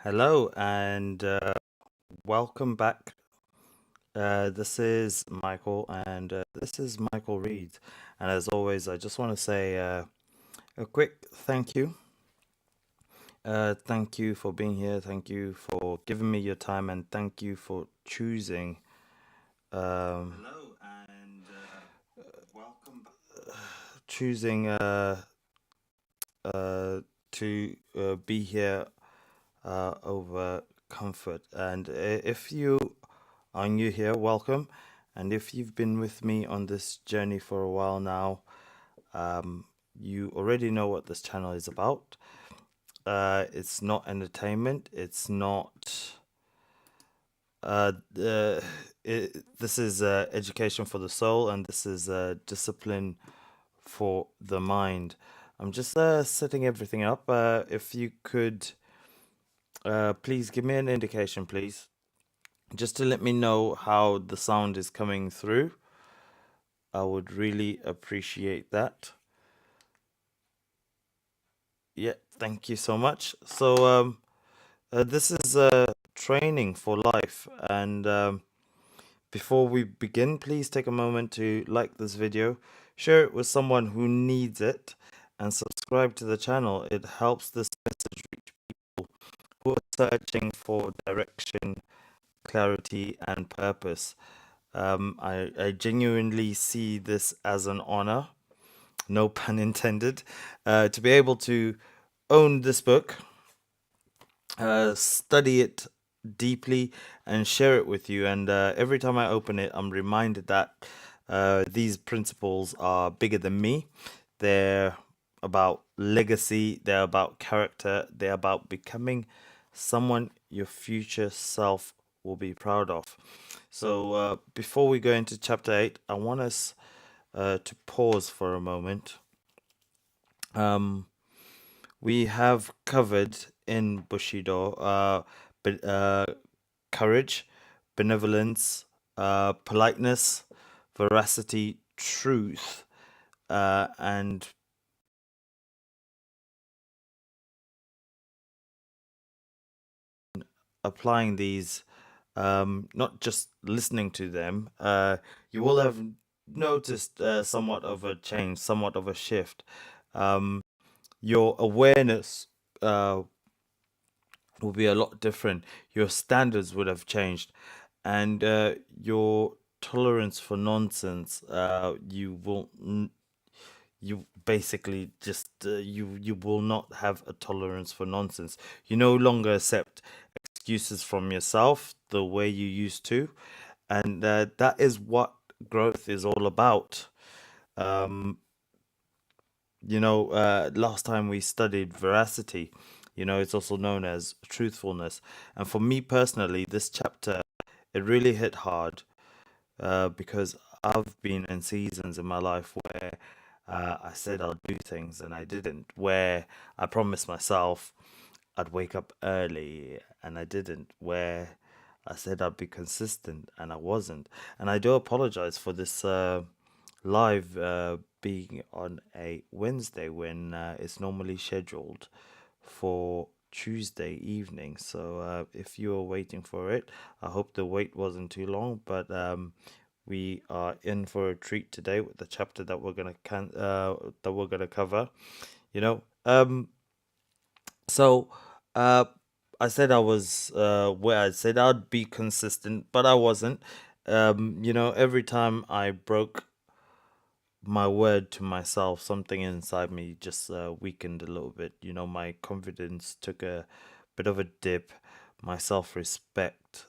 Hello and welcome back. This is Michael, and this is Michael Reed. And as always, I just want to say a quick thank you. Thank you for being here. Thank you for giving me your time, and thank you for choosing. Hello and welcome back. Choosing uh, to be here over comfort. And if you are new here, welcome. And if you've been with me on this journey for a while now, um, you already know what this channel is about. It's not entertainment. It's not. Uh, uh, this is education for the soul, and this is discipline for the mind. I'm just setting everything up. If you could, please give me an indication, please, just to let me know how the sound is coming through. I would really appreciate that. Yeah, thank you so much. This is training for life. And before we begin, please take a moment to like this video, share it with someone who needs it, and subscribe to the channel. It helps this message reach people who are searching for direction, clarity, and purpose. I genuinely see this as an honor, no pun intended, to be able to own this book, study it deeply, and share it with you. And every time I open it, I'm reminded that these principles are bigger than me. They're about legacy, they're about character, they're about becoming someone your future self will be proud of. So, before we go into chapter 8, I want us to pause for a moment. Um, we have covered in Bushido courage, benevolence, politeness, veracity, truth, and applying these, not just listening to them. You will have noticed somewhat of a change, somewhat of a shift. Your awareness will be a lot different. Your standards would have changed, and your tolerance for nonsense. You basically just you will not have a tolerance for nonsense. You no longer accept excuses from yourself the way you used to, and that is what growth is all about. Um, last time we studied veracity. It's also known as truthfulness. And for me personally, this chapter, it really hit hard because I've been in seasons in my life where I said I'll do things and I didn't, where I promised myself I'd wake up early and I didn't, where I said I'd be consistent and I wasn't. And I do apologize for this live being on a Wednesday when it's normally scheduled for Tuesday evening. So if you are waiting for it, I hope the wait wasn't too long. But we are in for a treat today with the chapter that we're gonna cover. You know, so uh, I said I was where I said I'd be consistent, but I wasn't. Every time I broke my word to myself, something inside me just weakened a little bit. My confidence took a bit of a dip, my self respect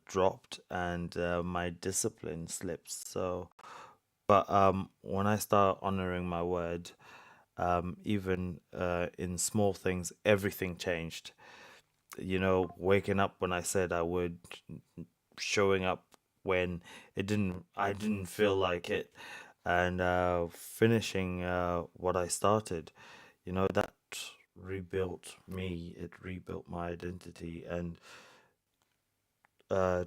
dropped, and my discipline slipped. But when I start honoring my word, even in small things, everything changed. Waking up when I said I would, showing up when I didn't feel like it, and finishing what I started. That rebuilt me. It rebuilt my identity, and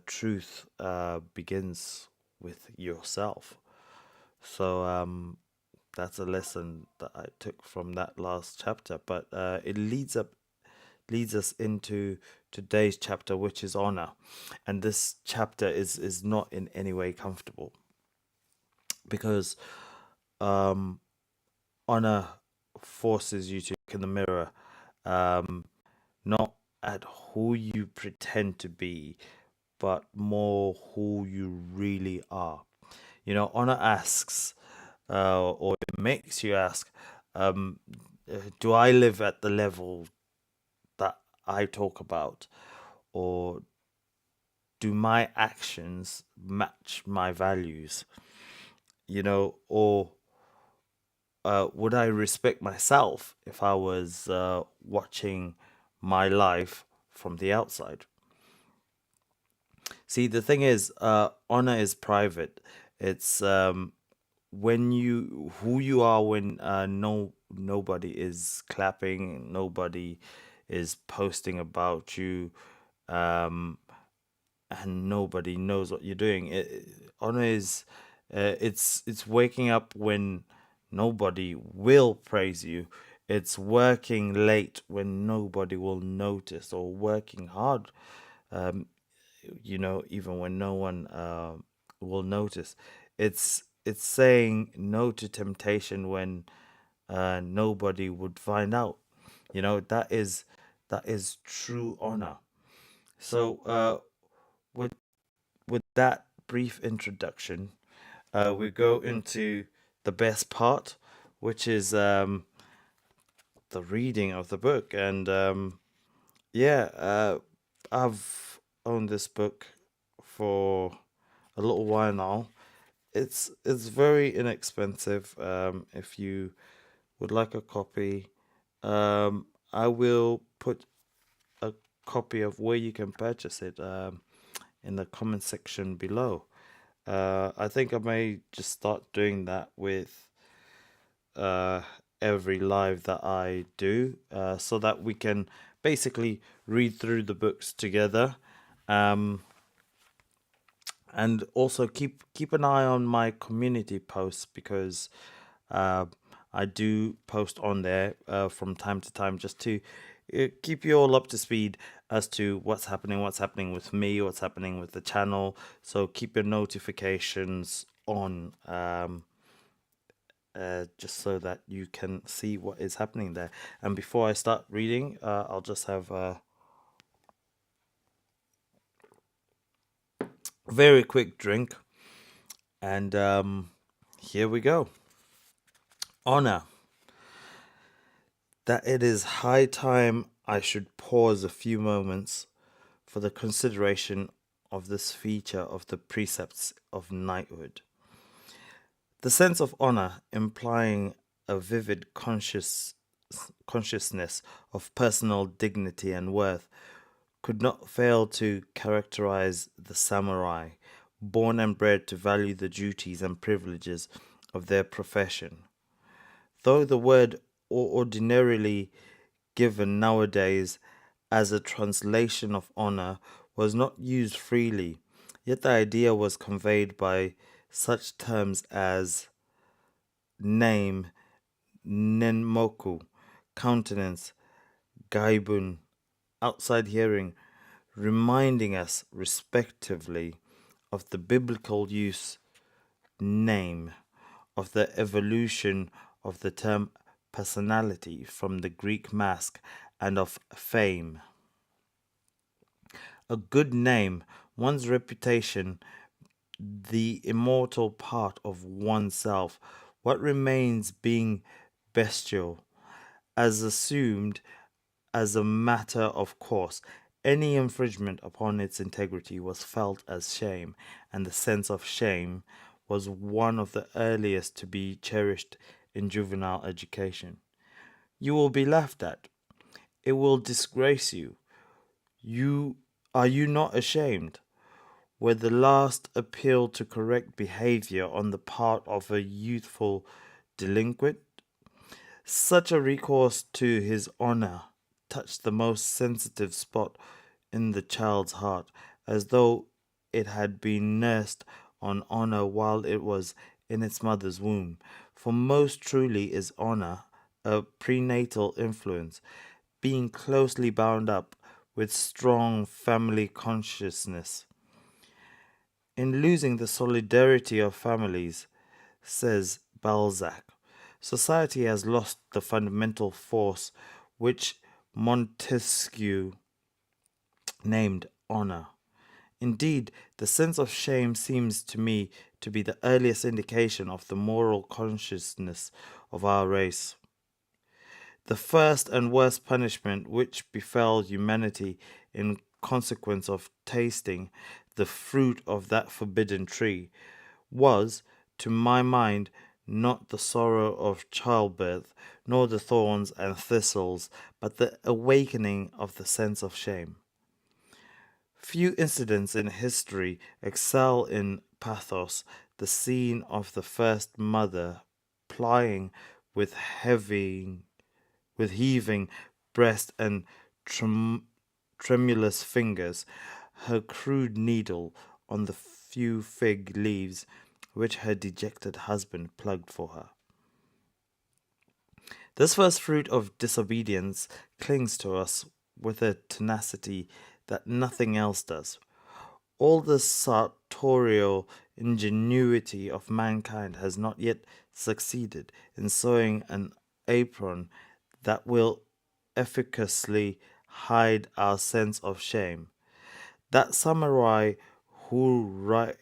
truth begins with yourself. So that's a lesson that I took from that last chapter. But it leads up leads us into today's chapter, which is honor. And this chapter is not in any way comfortable because um, honor forces you to look in the mirror, um, not at who you pretend to be, but more who you really are. Honor asks, or it makes you ask, um, do I live at the level that I talk about, or do my actions match my values? Or would I respect myself if I was watching my life from the outside? See, the thing is, honor is private. It's when you who you are when nobody is clapping, nobody is posting about you, um, and nobody knows what you're doing. Honor is it's waking up when nobody will praise you. It's working late when nobody will notice, or working hard, um, even when no one will notice. It's saying no to temptation when nobody would find out. That is true honor. So with that brief introduction, we go into the best part, which is the reading of the book. And yeah, I've owned this book for a little while now. It's very inexpensive. If you would like a copy, I will put a copy of where you can purchase it in the comment section below. I think I may just start doing that with uh, every live that I do, so that we can basically read through the books together. Um, and also keep an eye on my community posts, because uh, I do post on there from time to time, just to keep you all up to speed as to what's happening with me, what's happening with the channel. So keep your notifications on, just so that you can see what is happening there. And before I start reading, I'll just have a very quick drink. And here we go. Honor. That it is high time I should pause a few moments for the consideration of this feature of the precepts of knighthood. The sense of honor, implying a vivid consciousness of personal dignity and worth, could not fail to characterize the samurai, born and bred to value the duties and privileges of their profession. Though the word ordinarily given nowadays as a translation of honor was not used freely, yet the idea was conveyed by such terms as name, nenmoku, countenance, gaibun, outside hearing, reminding us respectively of the biblical use name, of the evolution of the term personality from the Greek mask, and of fame. A good name, one's reputation, the immortal part of oneself, what remains being bestial, as assumed as a matter of course. Any infringement upon its integrity was felt as shame, and the sense of shame was one of the earliest to be cherished in juvenile education. You will be laughed at. It will disgrace you. You are you not ashamed? Were the last appeal to correct behavior on the part of a youthful delinquent. Such a recourse to his honor touched the most sensitive spot in the child's heart, as though it had been nursed on honor while it was in its mother's womb. For most truly is honor a prenatal influence, being closely bound up with strong family consciousness. In losing the solidarity of families, says Balzac, society has lost the fundamental force which Montesquieu named honor. Indeed, the sense of shame seems to me to be the earliest indication of the moral consciousness of our race. The first and worst punishment which befell humanity in consequence of tasting the fruit of that forbidden tree was, to my mind, not the sorrow of childbirth, nor the thorns and thistles, but the awakening of the sense of shame. Few incidents in history excel in pathos the scene of the first mother plying with heaving breast and tremulous fingers her crude needle on the few fig leaves which her dejected husband plucked for her. This first fruit of disobedience clings to us with a tenacity that nothing else does. All the sartorial ingenuity of mankind has not yet succeeded in sewing an apron that will efficaciously hide our sense of shame. That samurai who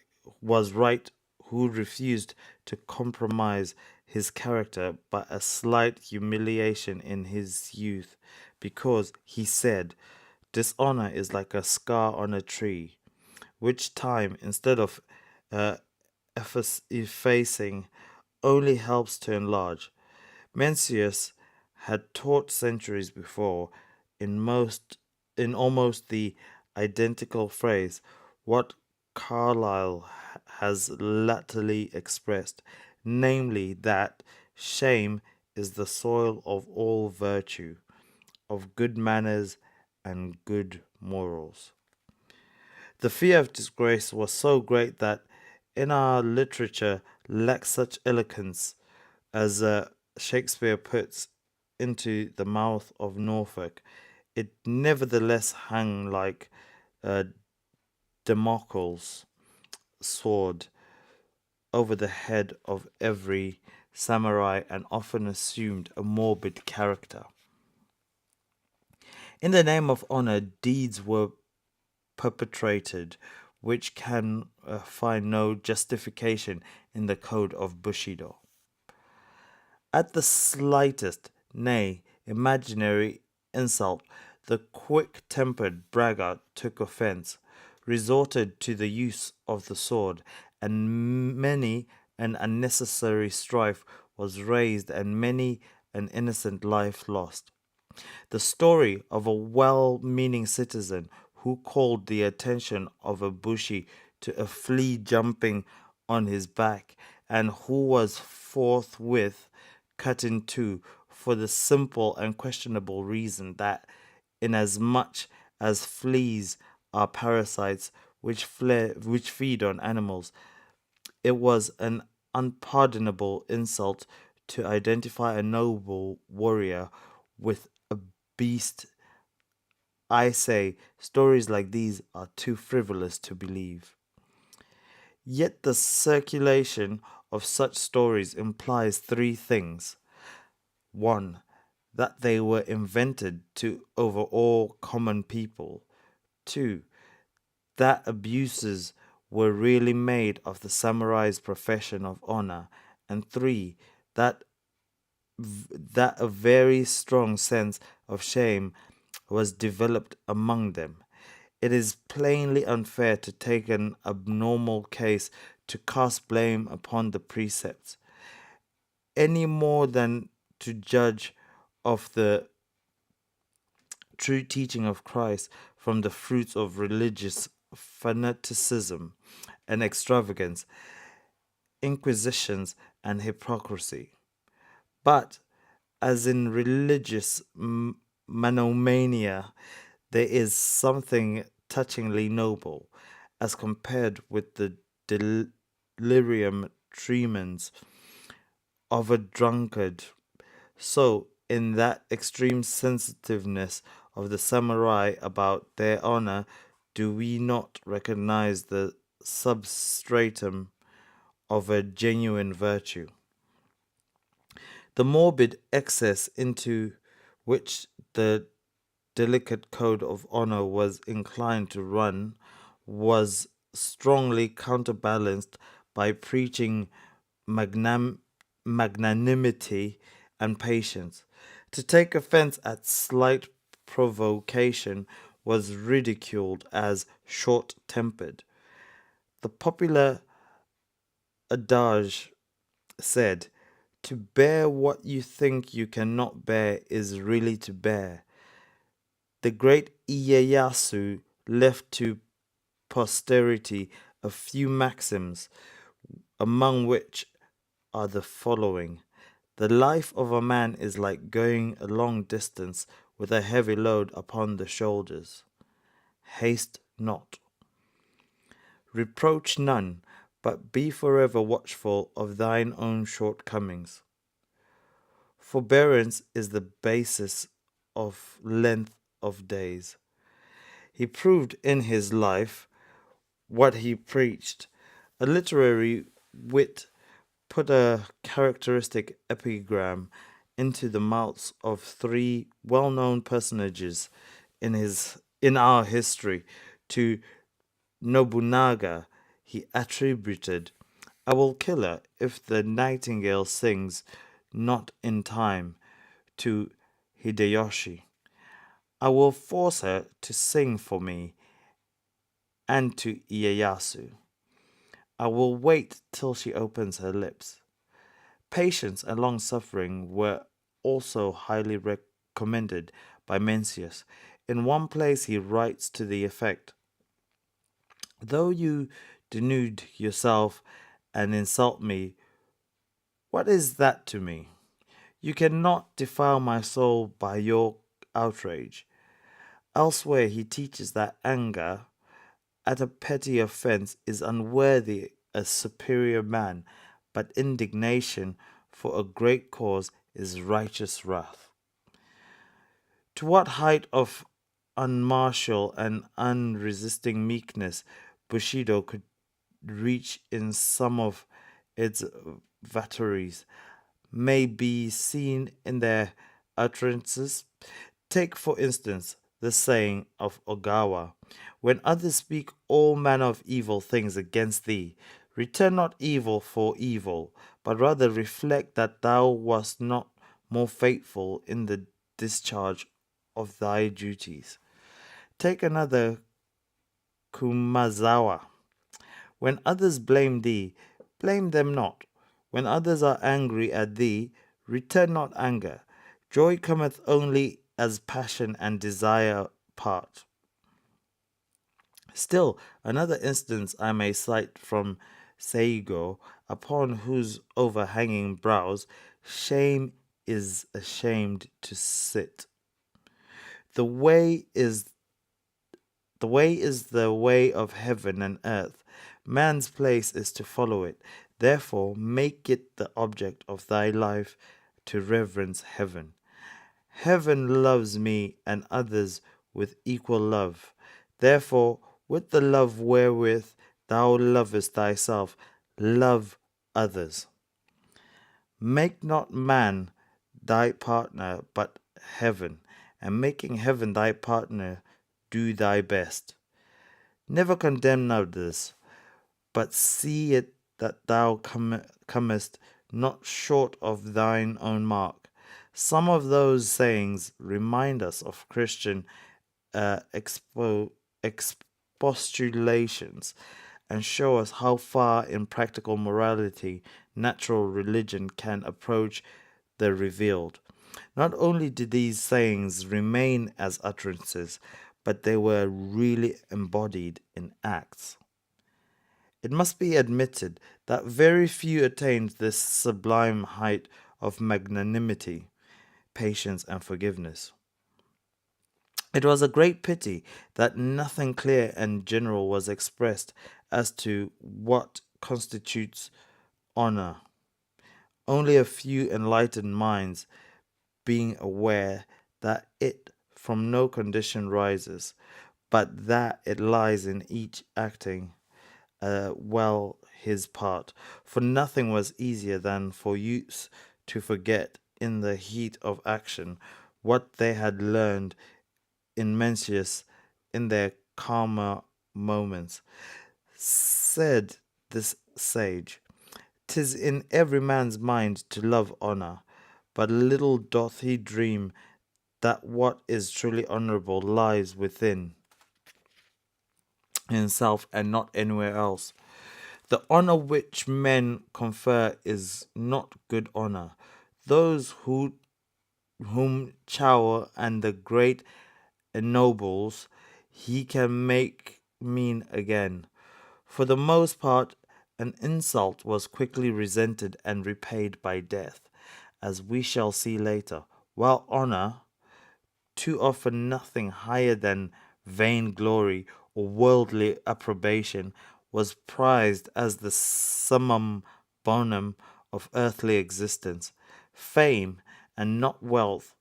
was right, who refused to compromise his character by a slight humiliation in his youth, because he said, "Dishonor is like a scar on a tree, which time, instead of uh, effacing, only helps to enlarge." Mencius had taught centuries before, in almost the identical phrase, what Carlyle has latterly expressed, namely that shame is the soil of all virtue, of good manners and good morals. The fear of disgrace was so great that in our literature lacks such eloquence as Shakespeare puts into the mouth of Norfolk, it nevertheless hung like uh, Damocles' sword over the head of every samurai and often assumed a morbid character. In the name of honor, deeds were perpetrated which can find no justification in the code of Bushido. At the slightest, nay, imaginary insult, the quick tempered braggart took offense, resorted to the use of the sword, and many an unnecessary strife was raised and many an innocent life lost. The story of a well meaning citizen who called the attention of a bushi to a flea jumping on his back, and who was forthwith cut in two for the simple and questionable reason that, inasmuch as fleas are parasites which feed on animals, it was an unpardonable insult to identify a noble warrior with a beast. I say, stories like these are too frivolous to believe. Yet the circulation of such stories implies three things. One, that they were invented to overawe common people. Two, that abuses were really made of the samurai's profession of honor. And three, that that a very strong sense of shame was developed among them. It is plainly unfair to take an abnormal case to cast blame upon the precepts, any more than to judge of the true teaching of Christ from the fruits of religious fanaticism and extravagance, inquisitions, and hypocrisy. But as in religious monomania, there is something touchingly noble as compared with the delirium tremens of a drunkard. So in that extreme sensitiveness of the samurai about their honor do we not recognize the substratum of a genuine virtue? The morbid excess into which the delicate code of honor was inclined to run was strongly counterbalanced by preaching magnam- magnanimity and patience. To take offense at slight provocation was ridiculed as short tempered. The popular adage said, "To bear what you think you cannot bear is really to bear." The great Ieyasu left to posterity a few maxims, among which are the following: "The life of a man is like going a long distance with a heavy load upon the shoulders. Haste not. Reproach none, but be forever watchful of thine own shortcomings. Forbearance is the basis of length of days." He proved in his life what he preached. A literary wit put a characteristic epigram into the mouths of three well-known personages in our history. To Nobunaga he attributed, "I will kill her if the nightingale sings not in time." To Hideyoshi, "I will force her to sing for me." And to Ieyasu, "I will wait till she opens her lips." Patience and long suffering were also highly recommended by Mencius. In one place he writes to the effect, "Though you denude yourself and insult me, what is that to me? You cannot defile my soul by your outrage." Elsewhere he teaches that anger at a petty offense is unworthy a superior man, but indignation for a great cause is righteous wrath. To what height of unmartial and unresisting meekness Bushido could reach in some of its vagaries may be seen in their utterances. Take, for instance, the saying of Ogawa, "When others speak all manner of evil things against thee, return not evil for evil, but rather reflect that thou wast not more faithful in the discharge of thy duties." Take another Kumazawa, "When others blame thee, blame them not. When others are angry at thee, return not anger. Joy cometh only as passion and desire part." Still another instance I may cite from Seigo, upon whose overhanging brows shame is ashamed to sit. The way is the way of heaven and earth. Man's place is to follow it. Therefore, make it the object of thy life to reverence heaven. Heaven loves me and others with equal love. Therefore, with the love wherewith thou lovest thyself, love others. Make not man thy partner, but heaven, and making heaven thy partner, do thy best. Never condemn others, but see it that thou comest not short of thine own mark. Some of those sayings remind us of Christian expostulations and show us how far in practical morality natural religion can approach the revealed. Not only did these sayings remain as utterances, but they were really embodied in acts. It must be admitted that very few attained this sublime height of magnanimity, patience, and forgiveness. It was a great pity that nothing clear and general was expressed as to what constitutes honor. Only a few enlightened minds being aware that it from no condition rises, but that it lies in each acting well his part. For nothing was easier than for youths to forget in the heat of action what they had learned in Mencius in their calmer moments. Said this sage, "'Tis in every man's mind to love honour, but little doth he dream that what is truly honourable lies within himself and not anywhere else. The honour which men confer is not good honour. Those whom Chow and the great ennobles he can make mean again. For the most part, an insult was quickly resented and repaid by death, as we shall see later, while honour, too often nothing higher than vainglory or worldly approbation, was prized as the summum bonum of earthly existence. Fame, and not wealth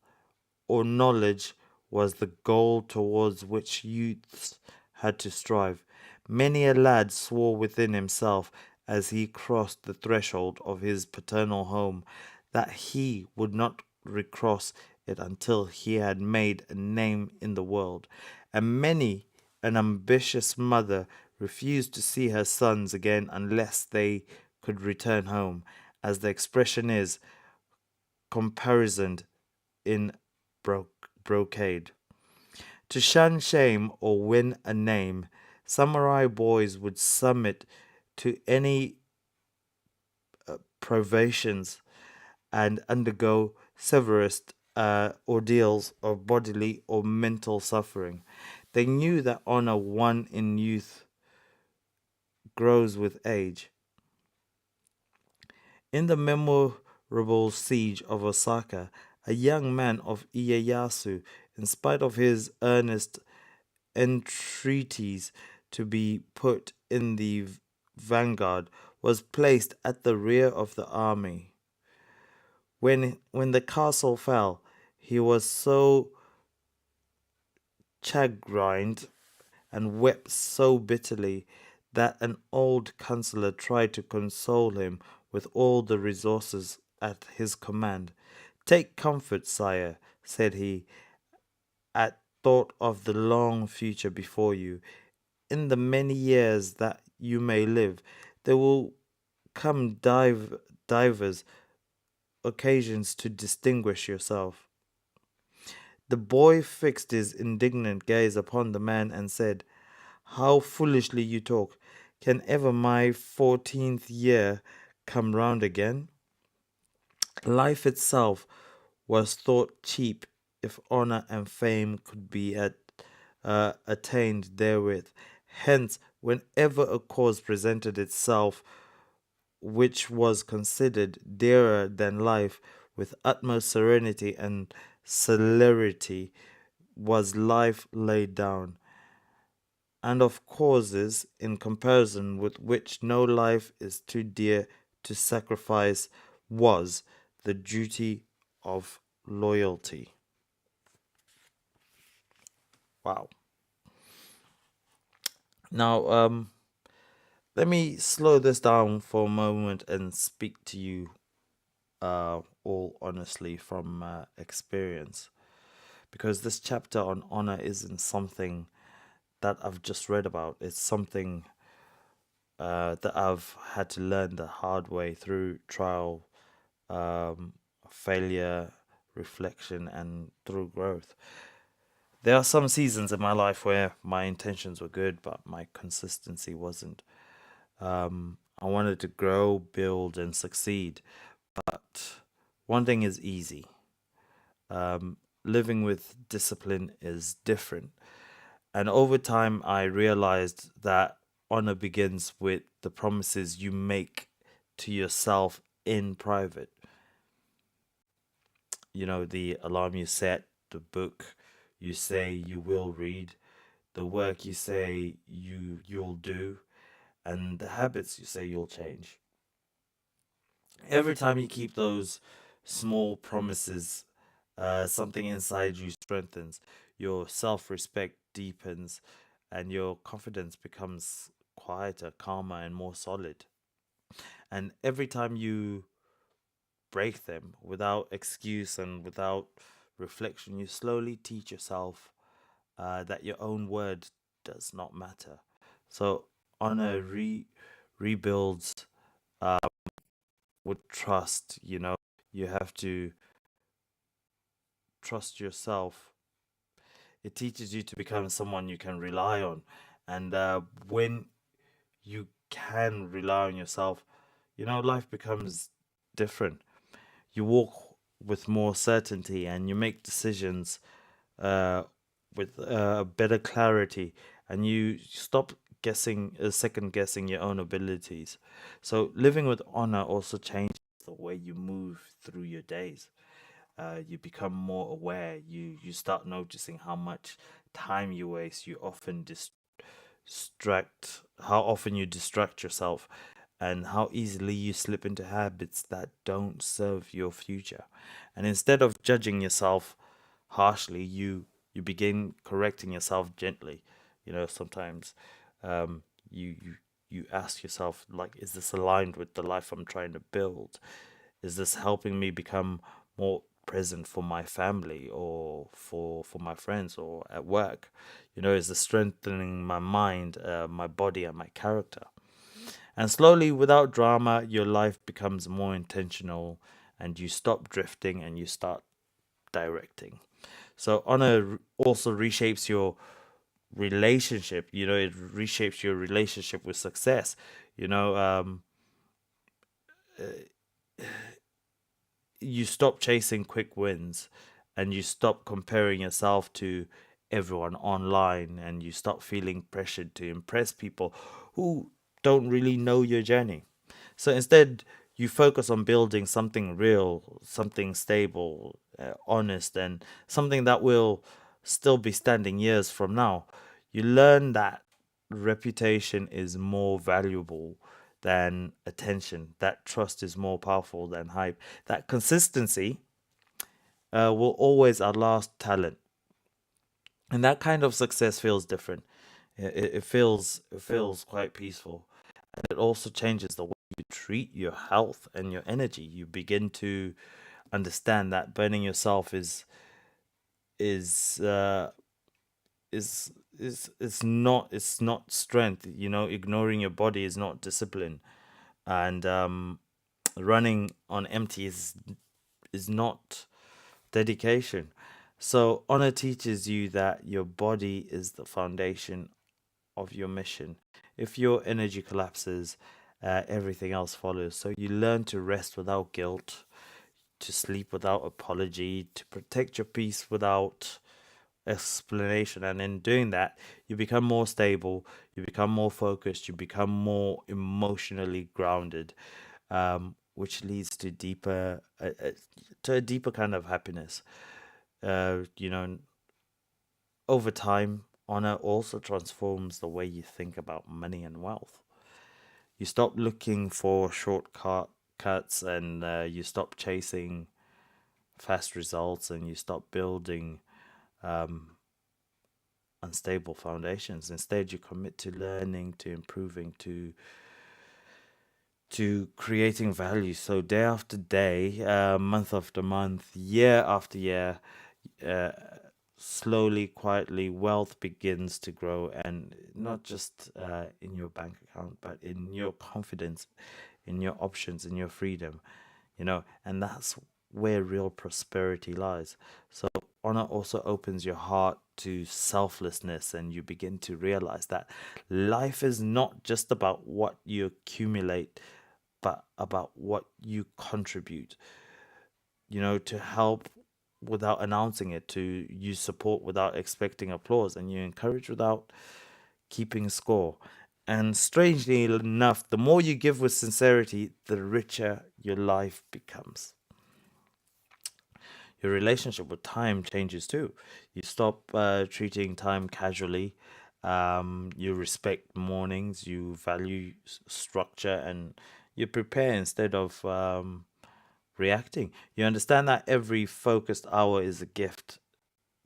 or knowledge, was the goal towards which youths had to strive. Many a lad swore within himself as he crossed the threshold of his paternal home that he would not recross it until he had made a name in the world. And many an ambitious mother refused to see her sons again unless they could return home, as the expression is, comparisoned in brocade. To shun shame or win a name, samurai boys would submit to any privations and undergo severest ordeals of bodily or mental suffering. They knew that honor won in youth grows with age. In the memorable siege of Osaka, a young man of Ieyasu, in spite of his earnest entreaties to be put in the vanguard, was placed at the rear of the army. When the castle fell, he was so chagrined and wept so bitterly that an old counselor tried to console him with all the resources at his command. Take comfort, sire, said he, at thought of the long future before you. In the many years that you may live, there will come divers occasions to distinguish yourself. The boy fixed his indignant gaze upon the man and said, "How foolishly you talk! Can ever my 14th year come round again? Life itself was thought cheap if honor and fame could be attained therewith. Hence, whenever a cause presented itself which was considered dearer than life, with utmost serenity and celerity was life laid down, and of causes in comparison with which no life is too dear to sacrifice was the duty of loyalty." Wow. Now, let me slow this down for a moment and speak to you all honestly from experience, because this chapter on honor isn't something that I've just read about. It's something that I've had to learn the hard way through trial, um, failure, reflection, and through growth. There are some seasons in my life where my intentions were good, but my consistency wasn't. I wanted to grow, build, and succeed, but one thing is easy. Living with discipline is different. And over time, I realized that honor begins with the promises you make to yourself in private. You know, the alarm you set, the book you say you will read, the work you say you'll do, and the habits you say you'll change. Every time you keep those small promises something inside you strengthens, your self respect deepens, and your confidence becomes quieter, calmer, and more solid. And every time you break them without excuse and without reflection, you slowly teach yourself that your own word does not matter. So honor rebuilds with trust. You have to trust yourself. It teaches you to become someone you can rely on, and when you can rely on yourself, life becomes different. You walk with more certainty, and you make decisions uh, with better clarity, and you stop second guessing your own abilities. So living with honor also changes the way you move through your days. You become more aware. You start noticing how much time you waste. You often distract how often you distract yourself, and how easily you slip into habits that don't serve your future. And instead of judging yourself harshly, you begin correcting yourself gently. Sometimes you ask yourself, like, is this aligned with the life I'm trying to build? Is this helping me become more present for my family, or for my friends, or at work? Is this strengthening my mind, my body, and my character? And slowly, without drama, your life becomes more intentional, and you stop drifting and you start directing. So honor also reshapes your relationship. It reshapes your relationship with success. You know, you stop chasing quick wins, and you stop comparing yourself to everyone online, and you stop feeling pressured to impress people who don't really know your journey. So instead, you focus on building something real, something stable, honest, and something that will still be standing years from now. You learn that reputation is more valuable than attention, that trust is more powerful than hype, that consistency will always outlast talent. And that kind of success feels different. It feels quite peaceful. And it also changes the way you treat your health and your energy. You begin to understand that burning yourself is uh, is not strength. Ignoring your body is not discipline, and running on empty is not dedication. So honor teaches you that your body is the foundation of your mission. If your energy collapses, everything else follows. So you learn to rest without guilt, to sleep without apology, to protect your peace without explanation. And in doing that, you become more stable, you become more focused, you become more emotionally grounded, which leads to a deeper kind of happiness. Uh, you know, Over time, honor also transforms the way you think about money and wealth. You stop looking for shortcuts, and you stop chasing fast results, and you stop building unstable foundations. Instead, you commit to learning, to improving, to creating value. So day after day, month after month, year after year, uh, slowly, quietly, wealth begins to grow, and not just in your bank account, but in your confidence, in your options, in your freedom. And that's where real prosperity lies. So honor also opens your heart to selflessness, and you begin to realize that life is not just about what you accumulate, but about what you contribute. To help without announcing it, to you support without expecting applause, and you encourage without keeping score. And strangely enough, the more you give with sincerity, the richer your life becomes. Your relationship with time changes too. You stop treating time casually. You respect mornings, you value structure, and you prepare instead of reacting. You understand that every focused hour is a gift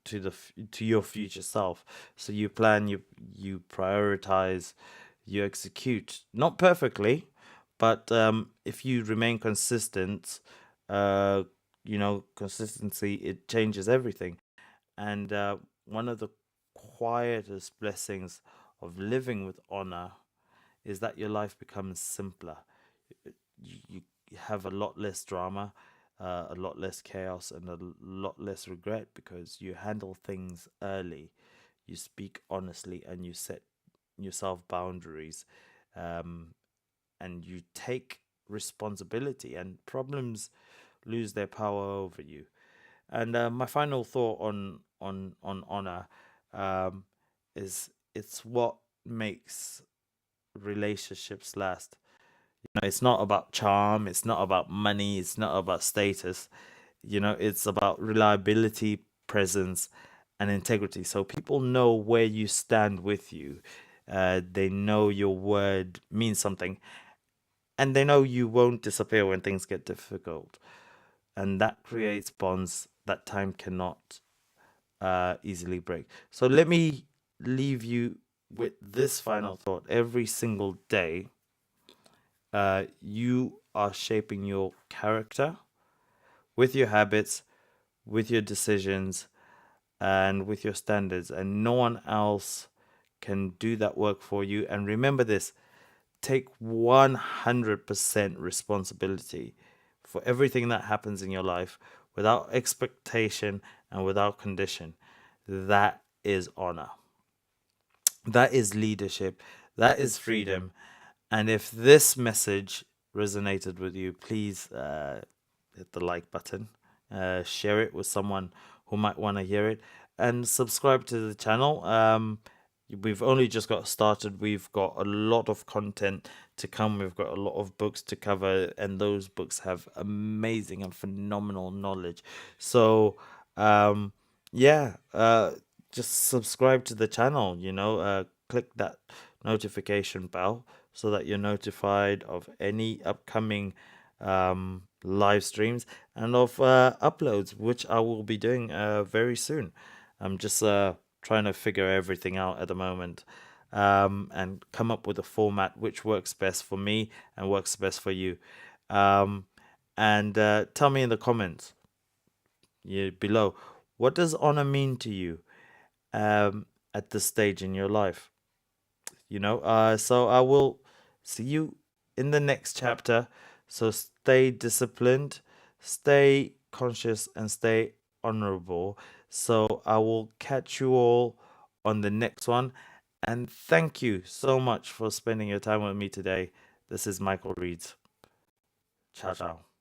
to to your future self. So you plan, you prioritize, you execute, not perfectly, but if you remain consistent, uh consistency, it changes everything. And one of the quietest blessings of living with honor is that your life becomes simpler. You have a lot less drama, a lot less chaos, and a lot less regret because you handle things early. You speak honestly and you set yourself boundaries, um, and you take responsibility, and problems lose their power over you. And my final thought on honor, um, is it's what makes relationships last. It's not about charm, it's not about money, it's not about status. It's about reliability, presence, and integrity. So people know where you stand with you. They know your word means something, and they know you won't disappear when things get difficult. And that creates bonds that time cannot easily break. So let me leave you with this final thought. Every single day, you are shaping your character with your habits, with your decisions, and with your standards, and no one else can do that work for you. And remember this: take 100% responsibility for everything that happens in your life without expectation and without condition. That is honor. That is leadership. That is freedom. And if this message resonated with you, please hit the like button, share it with someone who might want to hear it, and subscribe to the channel. We've only just got started. We've got a lot of content to come. We've got a lot of books to cover, and those books have amazing and phenomenal knowledge. So, yeah, just subscribe to the channel. Click that notification bell so that you're notified of any upcoming live streams and of uploads, which I will be doing very soon. I'm just trying to figure everything out at the moment, and come up with a format which works best for me and works best for you. Um, and tell me in the comments below, what does honor mean to you at this stage in your life? So I will see you in the next chapter. So stay disciplined, stay conscious, and stay honorable. So I will catch you all on the next one. And thank you so much for spending your time with me today. This is Michael Reeds. Ciao, ciao.